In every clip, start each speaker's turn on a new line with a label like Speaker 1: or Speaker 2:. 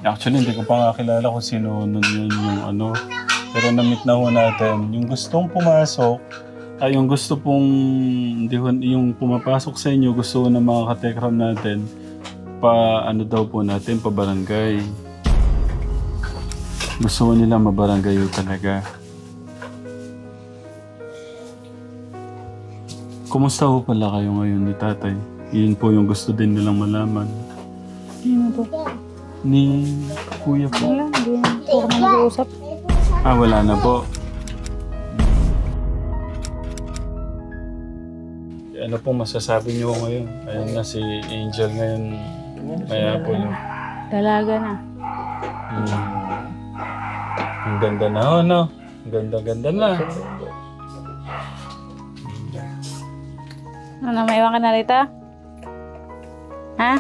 Speaker 1: Actually, hindi ko pa nga kilala kung sino nun yun yung ano. Pero na-meet na ho natin. Yung gustong pumasok, yung gusto pong, yung pumapasok sa inyo, gusto ng mga katekram natin, ano daw po natin, pa barangay. Gusto nila mabarangay yun talaga. Kumusta ho pala kayo ngayon ni tatay? Yun po yung gusto din nilang malaman.
Speaker 2: Ano po?
Speaker 1: Ni kuya po.
Speaker 2: Wala, hindi na po kami nag-uusap.
Speaker 1: Wala na po. Ano pong masasabi niyo ngayon? Ayun na si Angel ngayon. May Apple.
Speaker 2: Dalaga na.
Speaker 1: Ang ganda na ho, no? Ang ganda-ganda na.
Speaker 2: Ano, maiwan ka na rito? Ha?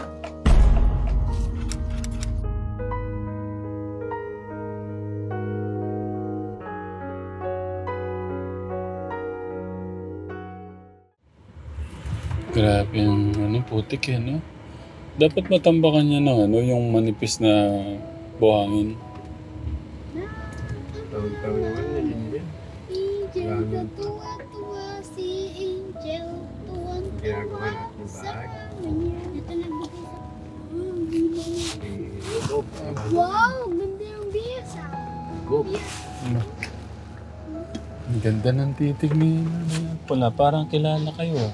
Speaker 1: Grabe yung putik eh, no? Dapat matambakan niya na, yung manipis na buhangin.
Speaker 3: Tawag-tawag naman na Angel.
Speaker 4: Angel, tuwa-tuwa si Angel. Tuwa-tuwa
Speaker 3: Ginagawa natin yung bahay.
Speaker 4: Ito nagbigay sa...
Speaker 3: Gop.
Speaker 4: Wow! Ganda yung bisa.
Speaker 3: Gop.
Speaker 1: Ang ganda ng titig ni Pula. Parang kilala kayo.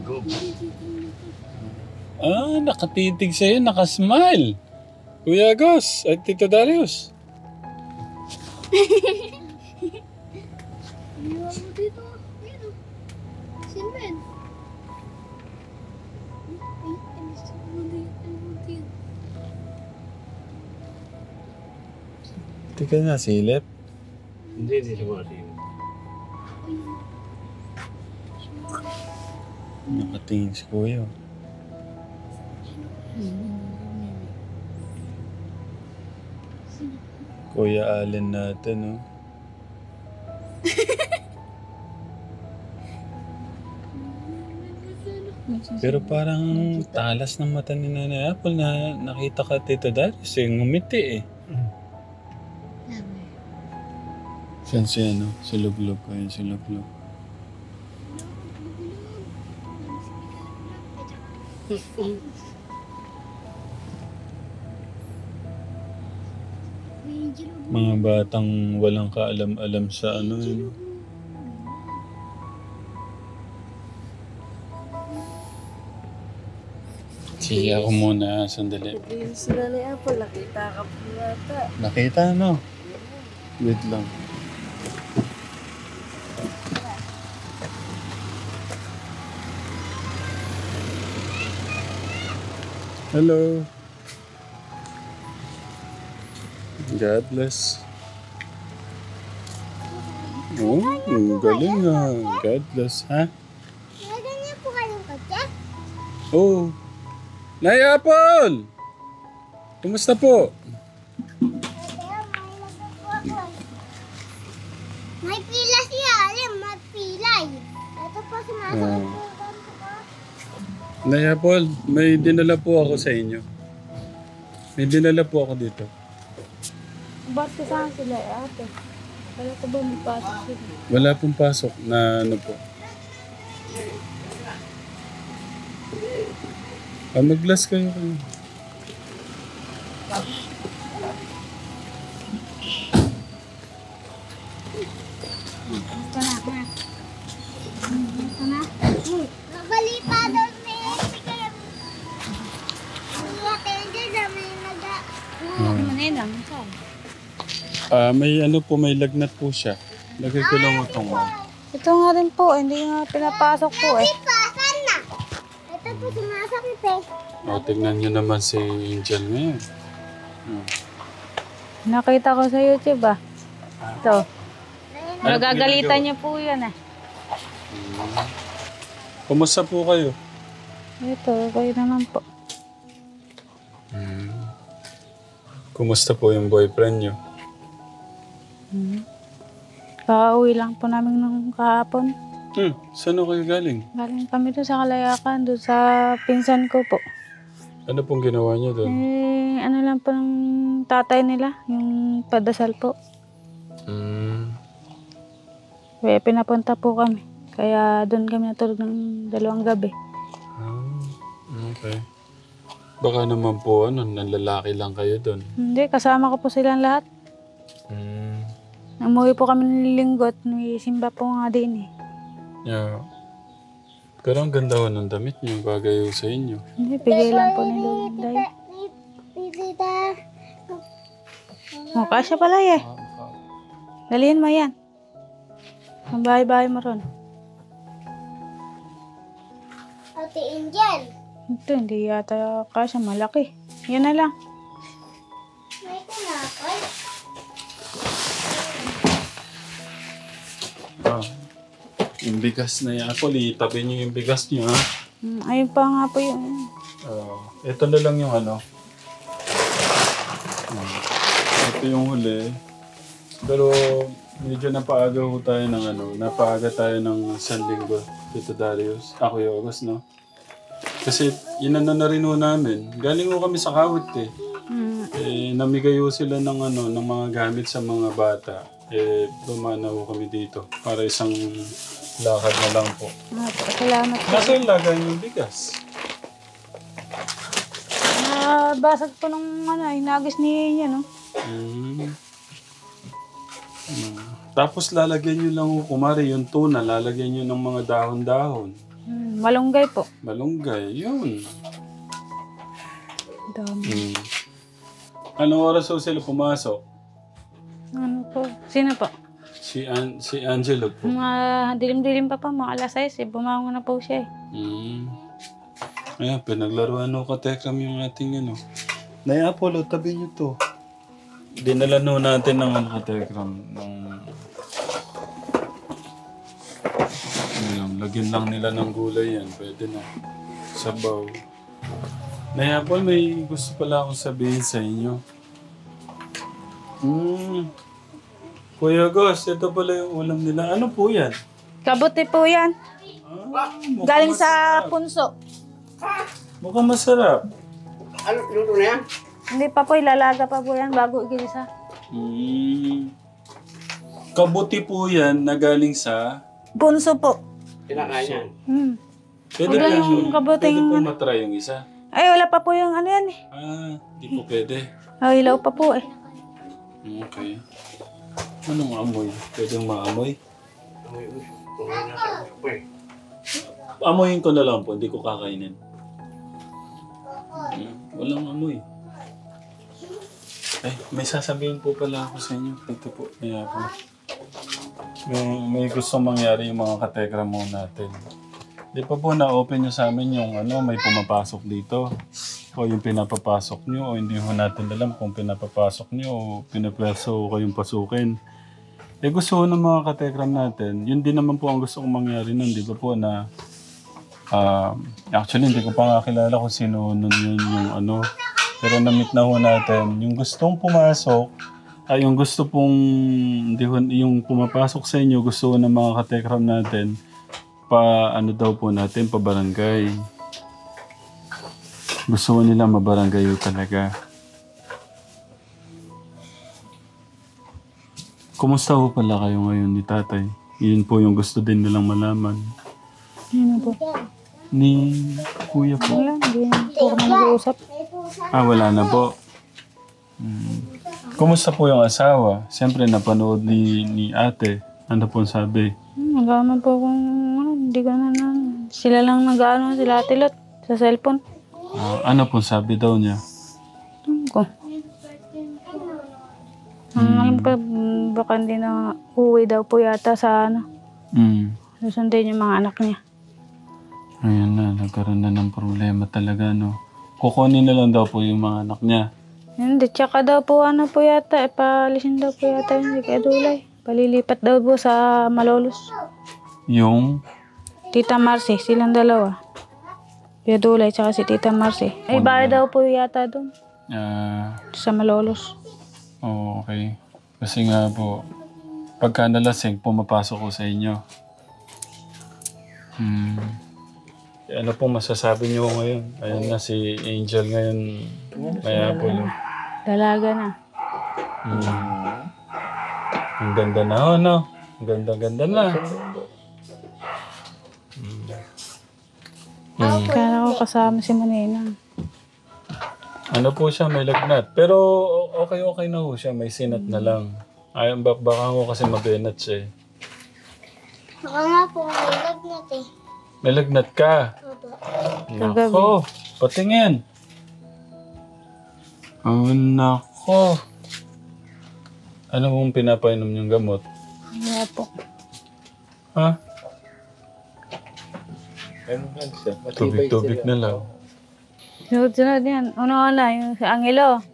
Speaker 3: Gop.
Speaker 1: Nakatitig sa'yo, nakasmile. Kuya Agos, at Tito Darius.
Speaker 4: Iniwan mo dito. Ayun o. Sino ba yan?
Speaker 1: Tika na, silip.
Speaker 3: Hindi siya makasin.
Speaker 1: Nakatingin si Kuya. Kuya Allen natin, no? Pero parang talas ng mata ni Nanay Apple na nakita ka, Tito Darius, ngumiti eh. Saan si Si Luglog. Ayun si Luglog. Mga batang walang kaalam-alam sa yun. Sige ako muna, sandali.
Speaker 2: Sila ni Apple, nakita ka po yata.
Speaker 1: Nakita, no? Wait lang. Hello. God bless. Oh, galing nga. God bless, ha?
Speaker 4: Meron niyo po kayong kotse?
Speaker 1: Oh. Nay Apple! Kumusta po?
Speaker 4: May pila siya. Alam, may pilay. Ito po sumasakit po.
Speaker 1: Nay Apple, may dinala po ako sa inyo. May dinala po ako dito.
Speaker 2: Ba't kasama sila ate? Wala ko ba may pasok sila?
Speaker 1: Wala pong pasok na po. Mag-glass kayo.
Speaker 2: Basta na, ha? Basta na.
Speaker 4: Nabalita doon may sige. Mga tender na may naga.
Speaker 2: Ano na yun lang?
Speaker 1: May may lagnat po siya. Lagay ko lang itong
Speaker 2: Ito nga rin po, hindi nga pinapasok po eh.
Speaker 4: Pasan na. Ito po sumasakit eh.
Speaker 1: Tignan nyo naman si Angel ngayon.
Speaker 2: Nakita ko sa YouTube ah. Ito. Nagagalitan niyo po yan ah.
Speaker 1: Kumusta po kayo?
Speaker 2: Ito, kayo naman po.
Speaker 1: Kumusta po yung boyfriend nyo?
Speaker 2: Pauwi lang po namin nung kahapon.
Speaker 1: Saan kayo galing?
Speaker 2: Galing kami doon sa Kalayakan, doon sa pinsan ko po.
Speaker 1: Ano pong ginawa niyo doon?
Speaker 2: Ano lang po ng tatay nila, yung padasal po. Kaya pinapunta po kami. Kaya doon kami natulog ng 2 gabi.
Speaker 1: Okay. Baka naman po, nanlalaki lang kayo doon.
Speaker 2: Hindi, kasama ko po silang lahat. Umuwi po kami ng linggo at may simba po nga din eh.
Speaker 1: Yeah. Pero ang ganda ho ng damit niyo, bagay ho sa inyo.
Speaker 2: Hindi, bigay lang po ni Lord.
Speaker 4: Tita.
Speaker 2: Kasya pala eh. Dalihin mo yan. Ang bahay-bahay mo ron.
Speaker 4: Ate Angel.
Speaker 2: Ito, hindi yata kasya. Malaki. Yan na lang.
Speaker 4: May tinapay.
Speaker 1: Yung bigas na yan. Actually, itabi niyo yung bigas niyo, ha?
Speaker 2: Ayun pa nga po yun.
Speaker 1: Ito na lang yung ano. Ito yung huli. Pero medyo napaaga ho tayo ng ano. Napaaga tayo ng 1 linggo. Tito Darius. Ako yung August, no? Kasi inano na rin ho namin. Galing ho kami sa Kawit eh. Namigay ho sila ng ano, ng mga gamit sa mga bata. Dumana ho kami dito. Para isang lakad na lang po.
Speaker 2: Salamat po.
Speaker 1: Nasa yung lagay yung bigas?
Speaker 2: Basag po nung inagis ni yan, no?
Speaker 1: Tapos lalagyan nyo lang, kumari yung tuna, lalagyan nyo ng mga dahon-dahon.
Speaker 2: Malunggay po.
Speaker 1: Malunggay, yun.
Speaker 2: Dami.
Speaker 1: Anong oras ho sila pumasok?
Speaker 2: Ano po? Sino po?
Speaker 1: Si Angelo po.
Speaker 2: Mga dilim-dilim pa mga alas 6, bumangon na po siya eh.
Speaker 1: Ayan, pinaglaruan ho katekram yung ating ano. Nay Apollo, tabi nyo to. Dinala no natin ng ano katekram. Lagyan lang nila ng gulay yan. Pwede na. Sabaw. Nay Apol, may gusto pala akong sabihin sa inyo. Kuya Gus, ito pala yung ulam nila. Ano po yan?
Speaker 2: Kabuti po yan.
Speaker 1: Mukhang
Speaker 2: Galing sa
Speaker 1: masarap.
Speaker 2: punso.
Speaker 1: Mukhang masarap.
Speaker 3: Ano, luto na yan?
Speaker 2: Hindi pa po, ilalaga pa po yan bago igisa.
Speaker 1: Kabuti po yan na galing sa...
Speaker 2: Punso po.
Speaker 3: Kinakain yan.
Speaker 1: Pwede
Speaker 2: Hanggang
Speaker 1: po,
Speaker 2: yung kabuting-
Speaker 1: pwede po matry yung isa.
Speaker 2: Ay, wala pa po yung ano yan eh.
Speaker 1: Di po pwede.
Speaker 2: Ilaw pa po eh.
Speaker 1: Okay. Anong amoy? Pwedeng maamoy?
Speaker 3: Amoy uso. Amoy nasa uso po eh.
Speaker 1: Amoyin ko na lang po, hindi ko kakainin. Walang amoy. Ay, may sasabihin po pala ako sa inyo. Ito po, kaya po. May gusto mangyari yung mga katekram mo natin. Di pa po na-open nyo sa amin yung ano, may pumapasok dito. O yung pinapapasok nyo, o hindi ho natin alam kung pinapapasok nyo o pinapwesto o kayong pasukin. Gusto ho ng mga katekram natin, yun din naman po ang gusto kong mangyari nun, di ba po na... actually, hindi ko pa nga kilala kung sino nun yun yung ano. Pero na-meet na ho natin, yung gustong pumasok, yung gusto pong, yung pumapasok sa inyo, gusto ho ng mga katekram natin, ano daw po natin, pa barangay. Gusto ko nila mabarangay talaga. Kumusta ho pala kayo ngayon ni tatay? Yun po yung gusto din nilang malaman.
Speaker 2: Ano po?
Speaker 1: Ni kuya po.
Speaker 2: Wala, hindi na po kami nag-uusap.
Speaker 1: Wala na po. Kumusta po yung asawa? Siyempre napanood ni ate. Ano po sabi?
Speaker 2: Wala naman po kung hindi ko na sila lang nag-ano, sila Ate Lot sa cellphone.
Speaker 1: Ano po sabi daw niya?
Speaker 2: Ko. Alam ko, baka hindi na uwi daw po yata sa ano. Susundin yung mga anak niya.
Speaker 1: Ayan na, nagkaroon na ng problema talaga, no? Kukunin na lang daw po yung mga anak niya.
Speaker 2: Hindi, tsaka daw po ano po yata, palisin daw po yata yung kay Dulay. Palilipat daw po sa Malolos.
Speaker 1: Yung?
Speaker 2: Tita Marcy, silang dalawa. Kuya Dulay, tsaka si Tita Marcy. Ay, bahay daw po yata doon. Sa Malolos.
Speaker 1: Okay. Kasi nga po, pagka nalasing, pumapasok ko sa inyo. Ano pong masasabi niyo ngayon? Ayun na si Angel ngayon. May Apple.
Speaker 2: Dalaga na.
Speaker 1: Ang ganda na, ano? Ang ganda-ganda na.
Speaker 2: Kaya ako kasama si Manina.
Speaker 1: Ano po siya, may lagnat. Pero okay na po siya, may sinat na lang. Ay, baka ko kasi mabenat siya eh.
Speaker 4: Baka nga po, may lagnat eh.
Speaker 1: May lagnat ka.
Speaker 4: Opo.
Speaker 1: Nako, patingin. Oh, nako. Ano pong pinapainom niyong gamot?
Speaker 2: Wala po.
Speaker 1: Ha?
Speaker 3: Ano nga siya?
Speaker 1: Tubig-tubig na lang.
Speaker 2: Sunod-sunod yan. Una-una, yung sa Angelo.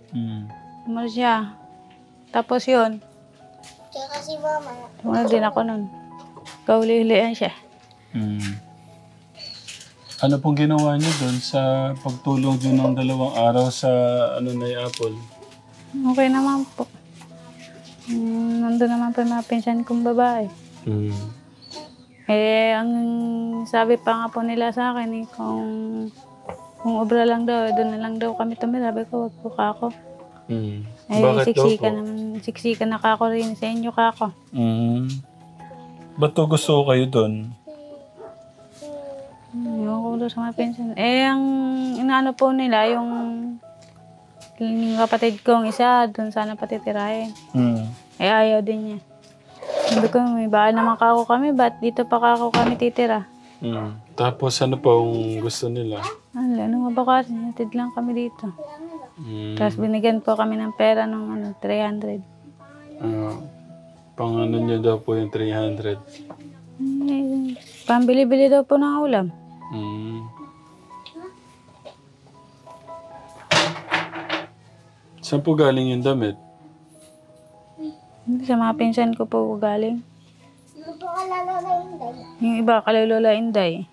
Speaker 2: Umano siya. Tapos yun.
Speaker 4: Tsaka si mama.
Speaker 2: Sumunod din ako nun. Kauli-ulian siya.
Speaker 1: Ano pong ginawa niyo doon sa pagtulong niyo ng 2 araw sa ano na yung Apple?
Speaker 2: Okay naman po. Nandun naman po yung mga pinsan kong babae. Eh, ang sabi pa nga po nila sa akin eh, kung obra lang daw, doon na lang daw kami tumira. Sabi ko, wag po kako. Eh,
Speaker 1: Bakit daw po?
Speaker 2: siksikan na kako rin sa inyo kako.
Speaker 1: Ba't to gusto ko kayo doon?
Speaker 2: Ewan ko doon sa mga pinsan. Eh, ang inaano po nila, yung kapatid kong isa, doon sana patitirahin. Eh, ayaw din niya. Sabi ko, may bahay naman kako kami, ba't dito pa kako kami titira?
Speaker 1: Tapos ano pong gusto nila?
Speaker 2: Ano nga ba kasi, natid lang kami dito. Tapos binigyan po kami ng pera ng 300.
Speaker 1: Pang ano niyo daw po yung 300?
Speaker 2: Eh, pambili-bili daw po ng ulam.
Speaker 1: Saan po galing yung damit?
Speaker 2: Sa mga pinsan ko po galing.
Speaker 4: Ano po kalala Inday?
Speaker 2: Yung iba, kay Lola Inday.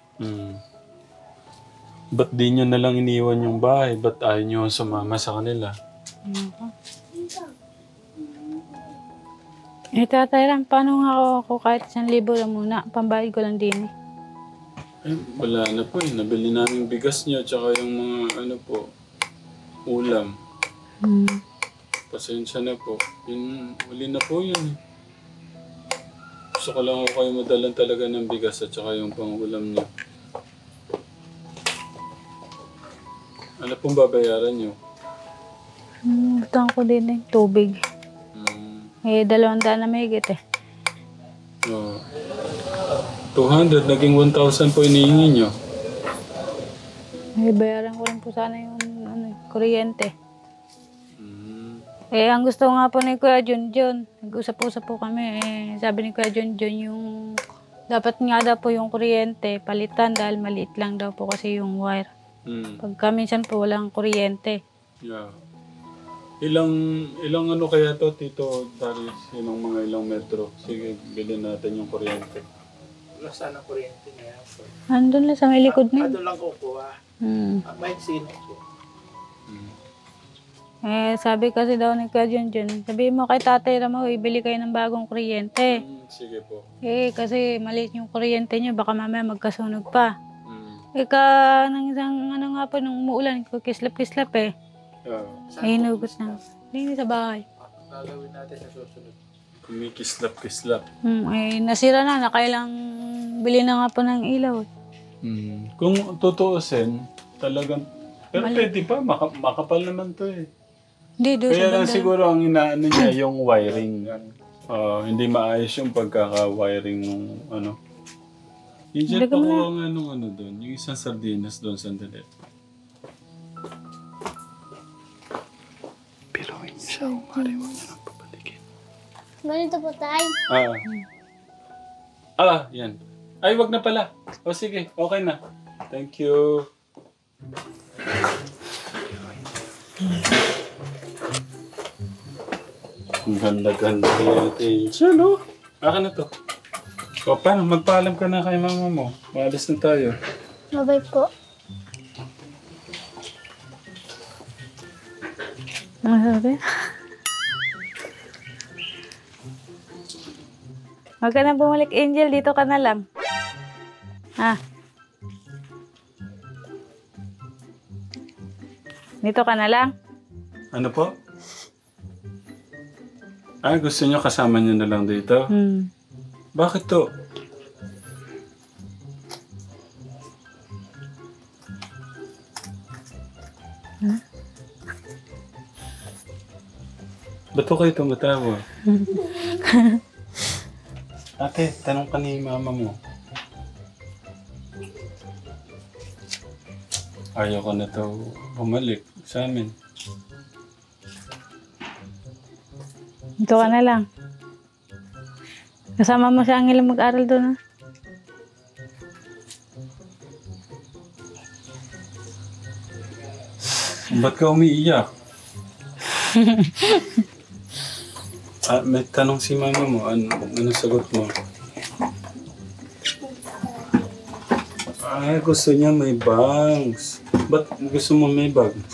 Speaker 1: Ba't di nyo nalang iniwan yung bahay? Ba't ayaw nyo sumama sa kanila?
Speaker 2: Eh, Tatay Ram, paano nga ako kahit 1,000 lang muna? Pambayad ko lang din eh.
Speaker 1: Ay, wala na po eh. Nabili namin bigas nyo tsaka yung mga ano po, ulam. Pasensya na po. Huli na po yun eh. Gusto ko lang ako kayo madalan talaga ng bigas at saka yung pang-ulam nyo. Ano pong babayaran nyo?
Speaker 2: Utang ko din eh, tubig. Eh, 200 na may higit eh.
Speaker 1: 200, naging 1,000 po inihingi nyo.
Speaker 2: Eh, bayaran ko rin po sana yung kuryente. Eh, ang gusto nga po ni Kuya Junjun, nag-usap-usap po kami, sabi ni Kuya Junjun, yung dapat nga daw po yung kuryente, palitan dahil maliit lang daw po kasi yung wire. Pagka minsan po walang kuryente.
Speaker 1: Yeah. Ilang ano kaya to, Tito Darius? Yung mga ilang metro? Sige, bilhin natin yung kuryente.
Speaker 3: Wala sana kuryente na yan.
Speaker 2: Andun lang sa may likod na.
Speaker 3: Doon lang kukuha. May sino siya.
Speaker 2: Eh, sabi kasi daw ni Kuya Junjun, sabi mo kay Tatay Ramo, ibili kayo ng bagong kuryente.
Speaker 1: Sige po.
Speaker 2: Eh, kasi maliit yung kuryente nyo, baka mamaya magkasunog pa. Eh, nang isang ano nga po, nung umuulan, kislap-kislap eh. Ay, hinugot na. Hindi sa bahay.
Speaker 3: Gagawin natin sa susunod.
Speaker 1: Kumikislap-kislap.
Speaker 2: Eh, nasira na, nakailang bili na nga po ng ilaw.
Speaker 1: Kung tutuusin, talagang... Pero pwede pa, makapal naman to eh.
Speaker 2: Hindi, doon sa
Speaker 1: Kaya lang
Speaker 2: banda.
Speaker 1: siguro ang inaano niya, yung wiring. Hindi maayos yung pagkaka-wiring ng ano. Angel, pakuha nga nung ano doon, yung isang sardinas doon sandali. Piluin niyo siya, umari, huwag niyo nang papalikin.
Speaker 4: Ganito po tayo.
Speaker 1: Yan. Ay, wag na pala. O sige, okay na. Thank you. Ang ganda-ganda natin. Siya, no? Akin na to. O, paano? Magpaalam ka na kay mama mo. Maalis na tayo.
Speaker 4: Mabay po.
Speaker 2: Ano sabi? Huwag ka na bumalik, Angel. Dito ka na lang. Dito ka na lang.
Speaker 1: Ano po? Gusto niyo kasama niyo na lang dito? Bakit to? Ba't ko kayo tumatawa? Ate, tanong ka ni mama mo. Ayaw ko na to bumalik sa amin.
Speaker 2: Dito ka na lang. Kasama mo si Angela mag-aral doon, ha?
Speaker 1: Ba't ka umiiyak? May tanong si mama mo. Ano sagot mo? Gusto niya may bags. Ba't gusto mo may bags?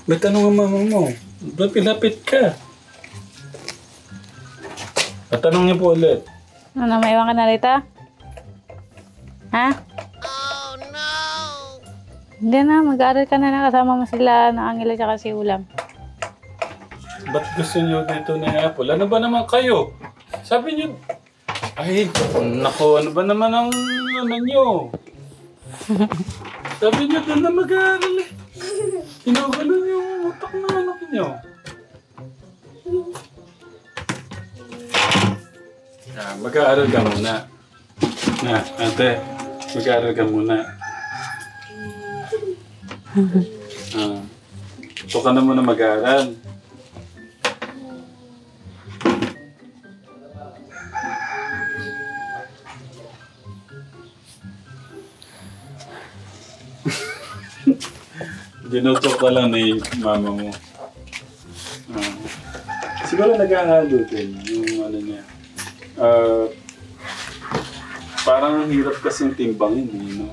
Speaker 1: May tanong ang mama mo. Ba't pilapit ka? At tanong niya po ulit.
Speaker 2: Ano, maiwan ka na rito? Ha? Hindi na, mag-aaral ka na lang. Kasama mo sila ng Angela tsaka si Ulam.
Speaker 1: Ba't gusto niyo dito ni Apple? Ano ba naman kayo? Sabi niyo... Ay, naku, ano ba naman ang ano niyo? Sabi niyo doon na mag-aaral eh. Kinagano yung utak ng anak niyo. Mag-aaral ka muna. Ate, mag-aaral ka muna. Ito ka na muna mag-aaral. Ginutok ka lang ni mama mo. Siguro nag-ahalo din yung ano niya. Parang ang hirap kasing timbangin, no?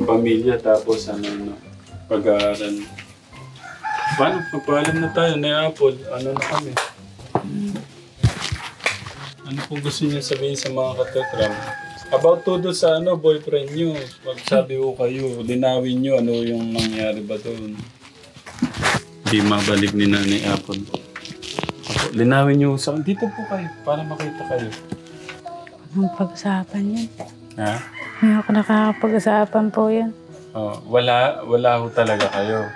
Speaker 1: Pamilya tapos pag-aaral. Paano? Pagpaalam na tayo ni Apple. Ano na kami? Ano po gusto niya sabihin sa mga katekram? About todo sa boyfriend niyo. Magsabi ko kayo, linawin niyo ano yung nangyari ba doon. Di mabalik ni Nanay Apple. Linawin niyo sa... Dito po kayo, para makita kayo.
Speaker 2: Anong pag-usapan yan?
Speaker 1: Ha?
Speaker 2: Hindi ako nakakapag-usapan po yan.
Speaker 1: Wala ho talaga kayo.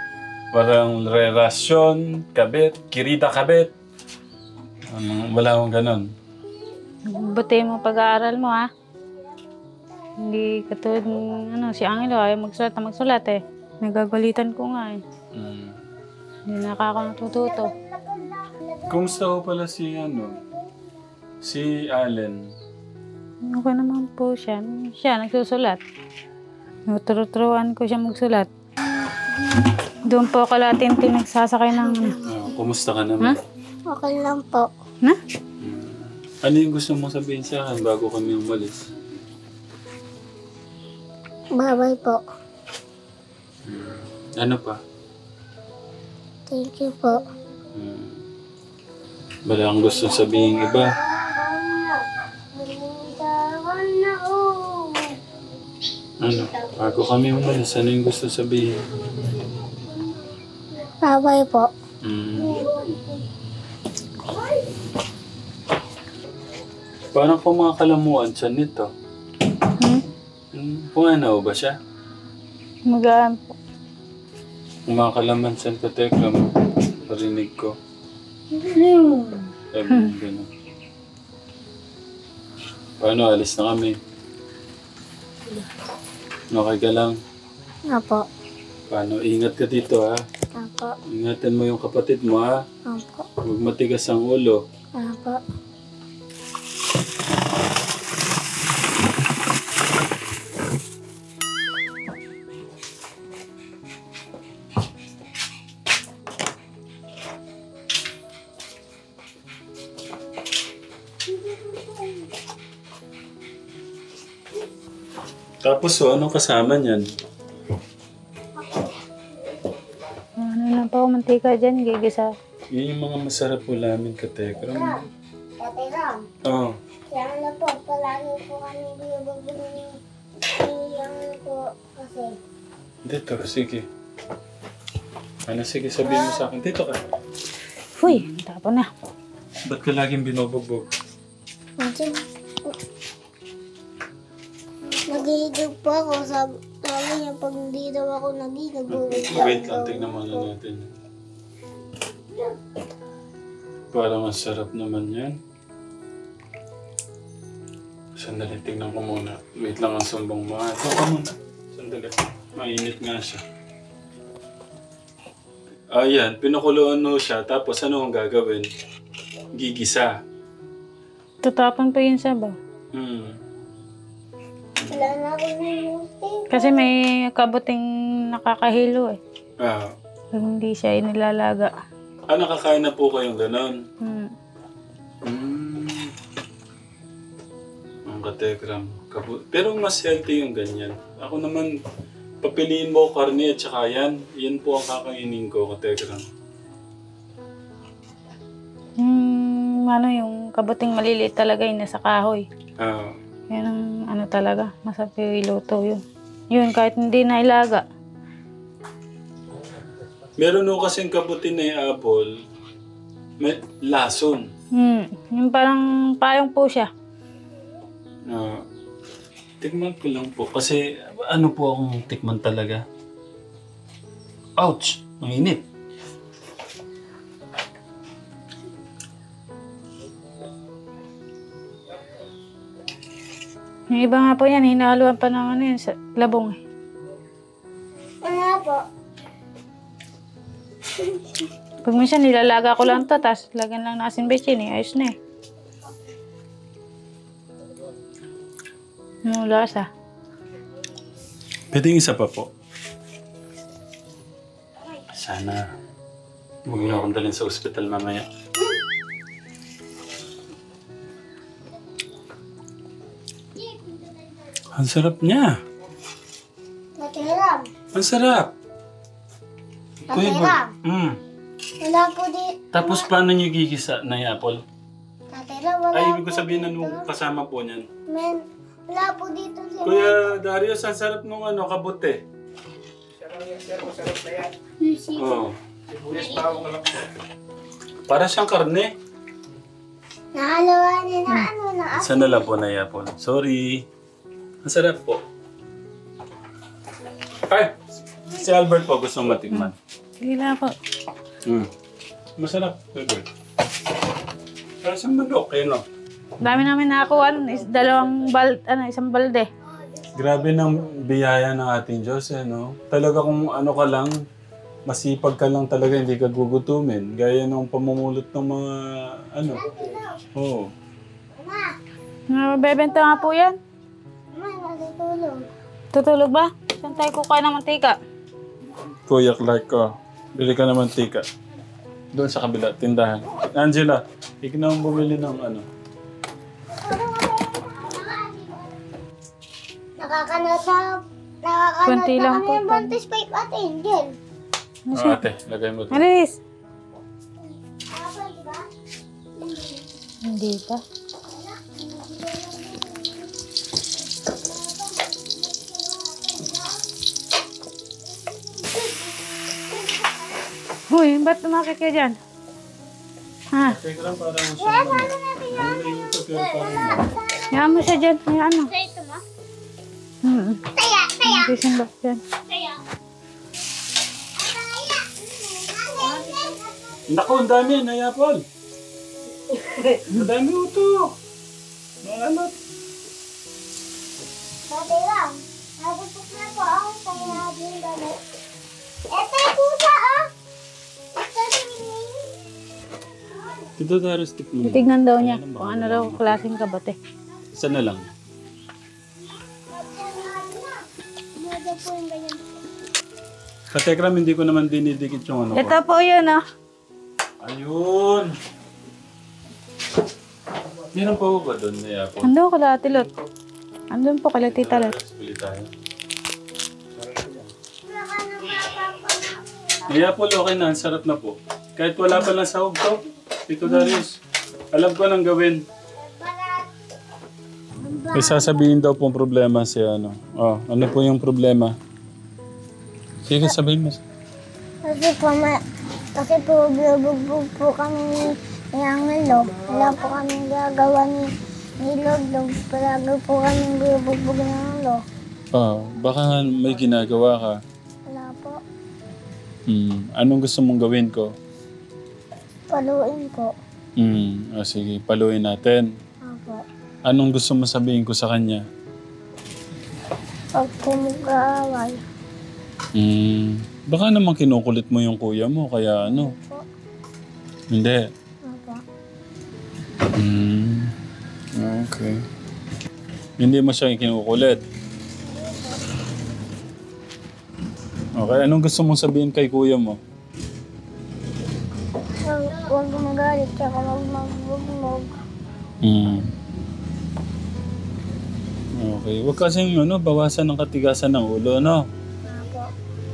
Speaker 1: Parang relasyon, kabit, kirita kabit. Wala akong ganon.
Speaker 2: Buti mo pag-aaral mo, ha? Hindi katulad ng si Angelo ayaw magsulat eh. Nagagalitan ko nga eh. Hindi nakakatututo.
Speaker 1: Kumusta ho pala si si Allen?
Speaker 2: Okay naman po siya. Siya nagsusulat. Tuturuan ko siya magsulat. Doon po ako lahat nagsasakay ng...
Speaker 1: Kumusta ka naman?
Speaker 4: Okay lang po.
Speaker 2: Na?
Speaker 1: Ano yung gusto mong sabihin sa akin bago kami umalis?
Speaker 4: Bye-bye po.
Speaker 1: Ano pa?
Speaker 4: Thank you po.
Speaker 1: Wala kang gusto sabihin iba? Ano? Bago kami umalis, ano yung gusto sabihin?
Speaker 4: Bye-bye po.
Speaker 1: Parang kumakalamuan siya nito. Pumanaw ba siya?
Speaker 2: Magaan po.
Speaker 1: Kumakalaman siya ka tekram. Parinig ko. Ganun. Paano? Alis na kami. Okay ka lang?
Speaker 4: Apo.
Speaker 1: Paano? Ingat ka dito, ha?
Speaker 4: Apo.
Speaker 1: Ingatan mo yung kapatid mo, ha?
Speaker 4: Apo.
Speaker 1: Huwag matigas ang ulo.
Speaker 4: Apo.
Speaker 1: Tapos, anong kasama niyan?
Speaker 2: Ano lang po, mantika dyan, gigisa.
Speaker 1: Yun yung mga masarap ulamin ka, tekram.
Speaker 4: Ate Ram,
Speaker 1: Oo.
Speaker 4: kaya na po, palagi po kami binubuli yung ko kasi
Speaker 1: Dito, sige. Ano, sige, sabihin mo sa akin. Dito ka.
Speaker 2: Huy, tapon na.
Speaker 1: Ba't ka laging binubugbog?
Speaker 4: Nagihigog po ako. Sabi niya, pag hindi daw ako nagihigog,
Speaker 1: Wait lang, tignan muna natin. Parang masarap naman yan. Sandali, tignan ko muna. Wait lang ang sumbong mo. Ito ka muna. Sandali. Mainit nga siya. Ayan, pinukuloan mo siya. Tapos ano ang gagawin? Gigisa.
Speaker 2: Tutapon pa yun sa ba?
Speaker 4: Wala na ako namutin.
Speaker 2: Kasi may kabuting nakakahilo eh.
Speaker 1: Ah.
Speaker 2: Pag hindi siya inilalaga.
Speaker 1: Nakakain na po kayong ganon. Ang katekram. Pero mas healthy yung ganyan. Ako naman, papiliin mo karne at saka yan. Yan po ang kakainin ko, katekram.
Speaker 2: Yung kabuting maliliit talaga yun nasa kahoy.
Speaker 1: Ah.
Speaker 2: Yan ang talaga, masarap yung iluto yun. Yun, kahit hindi na ilaga.
Speaker 1: Meron o kasing kabuti na apple, may lason.
Speaker 2: Yung parang payong po siya.
Speaker 1: Tikman ko lang po. Kasi ano po akong tikman talaga. Ouch! Ang init.
Speaker 2: Yung iba nga po yan, hinahaluan pa ng yun, sa labong eh.
Speaker 4: Ano po?
Speaker 2: Pag minsan nilalaga ko lang to, tapos lagyan lang ng asin bechin eh, ayos na eh. Yung lasa.
Speaker 1: Pwede isa pa po. Sana huwag na akong dalhin sa ospital mamaya. Ang sarap niya.
Speaker 4: Natiram.
Speaker 1: Ang sarap. Kuya Boy.
Speaker 4: Natiram. Wala po di.
Speaker 1: Tapos paano niyo gigisa na apple?
Speaker 4: Natiram, wala
Speaker 1: Ay,
Speaker 4: po
Speaker 1: ibig ko sabihin na
Speaker 4: dito.
Speaker 1: nung kasama po niyan.
Speaker 4: Men, wala po dito si
Speaker 1: Kuya Darius, ang sarap nung kabote.
Speaker 3: Sarap yan, sir. Masarap na yan.
Speaker 1: Oh.
Speaker 3: Sibuyas pa ako lang po.
Speaker 1: Para siyang karne.
Speaker 4: Nakalawa niya na na asin.
Speaker 1: Sana lang po na apple. Sorry. Ang sarap po. Ay! Si Albert po gusto matikman.
Speaker 2: Sige lang po.
Speaker 1: Masarap, Albert. Para siyang manok, no?
Speaker 2: Dami namin nakakuha, isang balde.
Speaker 1: Grabe ng biyaya ng ating Diyos, no? Talaga kung ano ka lang, masipag ka lang talaga, hindi ka gugutumin. Gaya ng pamumulot ng mga, Oo.
Speaker 2: Bebenta nga po yan.
Speaker 4: Mama, natutulog.
Speaker 2: Tutulog ba? Saan tayo kukain ng mantika?
Speaker 1: Kuya Clark ko, bili ka ng mantika. Doon sa kabila, tindahan. Angela, ikaw na bumili ng
Speaker 4: Nakakanood
Speaker 2: Kunti
Speaker 4: na
Speaker 2: lang
Speaker 4: kami
Speaker 2: po.
Speaker 4: ng Bontes Pipe at Angel.
Speaker 1: ate, lagay mo doon.
Speaker 2: Alis!
Speaker 4: Apple, di ba?
Speaker 2: Hindi pa. Huy, ba't tumakit ka dyan? Ha?
Speaker 1: Teka lang, parang siyang
Speaker 2: Hayaan mo siya dyan. Hayaan mo.
Speaker 4: Sa ito mo?
Speaker 2: Taya. Gising ba dyan?
Speaker 4: Taya.
Speaker 1: Naku, ang dami, nayapol. Ang dami ito. Maanot.
Speaker 4: Dati lang. Nagupok na po ako sa yung gamit. Ito yung pusa, oh. Ito
Speaker 1: Ito, Darius, tikman mo.
Speaker 2: Titignan daw niya kung ano daw klaseng kabate.
Speaker 1: Isa na lang.
Speaker 4: Mada po yung ganyan.
Speaker 1: Katekram, hindi ko naman dinidikit yung ko.
Speaker 2: Ito po yun, ah.
Speaker 1: Ayun! Meron pa ba doon na yapol?
Speaker 2: Andun ko dati, Lot. Andun po kala Tita Lot.
Speaker 1: Bili tayo. Yapol, okay na. Ang sarap na po. Kahit wala pa lang sahog to. Tito Darius, alam ko nang gawin. May sasabihin daw pong problema si ano. Oh, ano po yung problema? Sige, sabihin mo.
Speaker 4: Kasi po, binubugbog po kami ni Angelo. Wala po kami gagawa ni Lodlog. Palagi po kami binubugbog ni Angelo.
Speaker 1: Baka nga may ginagawa ka.
Speaker 4: Wala po.
Speaker 1: Anong gusto mong gawin ko?
Speaker 4: Paluin po.
Speaker 1: Sige, paluin natin.
Speaker 4: Opo.
Speaker 1: Anong gusto mo sabihin ko sa kanya?
Speaker 4: Pag po mag-aaway.
Speaker 1: Baka naman kinukulit mo yung kuya mo, kaya ano?
Speaker 4: Po.
Speaker 1: Hindi.
Speaker 4: Opo.
Speaker 1: Okay. Hindi mo siya kinukulit. Okay, anong gusto mong sabihin kay kuya mo?
Speaker 4: Huwag magalit, tsaka huwag magbubnog.
Speaker 1: Okay, huwag kasing bawasan ng katigasan ng ulo, no?
Speaker 4: Opo.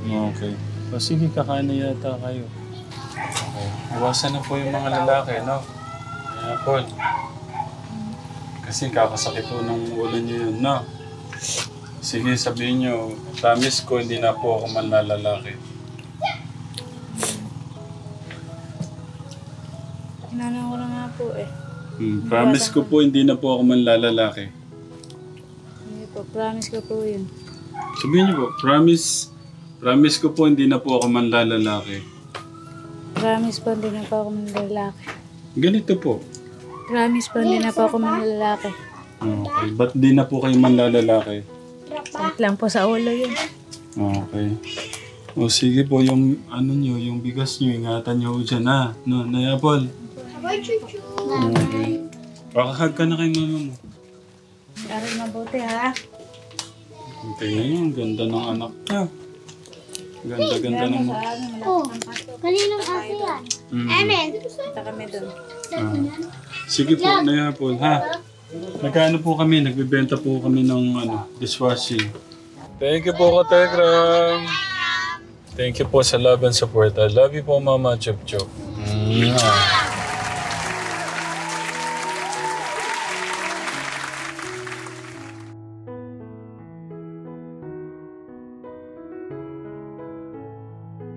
Speaker 1: Okay. O sige, kakain na yata kayo. Okay. Iwasan na po yung mga lalaki, no? Kaya Paul. Kasi kakasakit po ng ulo niyo yun, no? Sige, sabihin niyo, promise ko hindi na po ako manlalalaki.
Speaker 2: Inano ko na nga po eh.
Speaker 1: Promise ko po hindi na po ako manlalalaki.
Speaker 2: Hindi po, promise ko po yun.
Speaker 1: Sabihin niyo po, promise ko po hindi na po ako manlalalaki.
Speaker 2: Promise po, hindi na po ako manlalaki.
Speaker 1: Ganito po.
Speaker 2: Promise po, hindi na po ako manlalaki.
Speaker 1: Okay, ba't di na po kayo manlalalaki?
Speaker 2: Sakit lang po sa ulo yun.
Speaker 1: Okay. O sige po, yung yung bigas niyo, ingatan niyo dyan ha. No, Nayapol. Okay. Pakahag ka na kay mama mo.
Speaker 2: Aral mabuti ha.
Speaker 1: Okay na yun, ganda ng anak niya. Ganda ng...
Speaker 4: Kaninong aso yan? Amen.
Speaker 2: Punta kami doon.
Speaker 1: Sige po, Nayapol ha. Nagkaano po kami, nagbibenta po kami ng dishwashing. Thank you po, Kategram. Thank you po sa love and support. I love you po, Mama Chup Chup.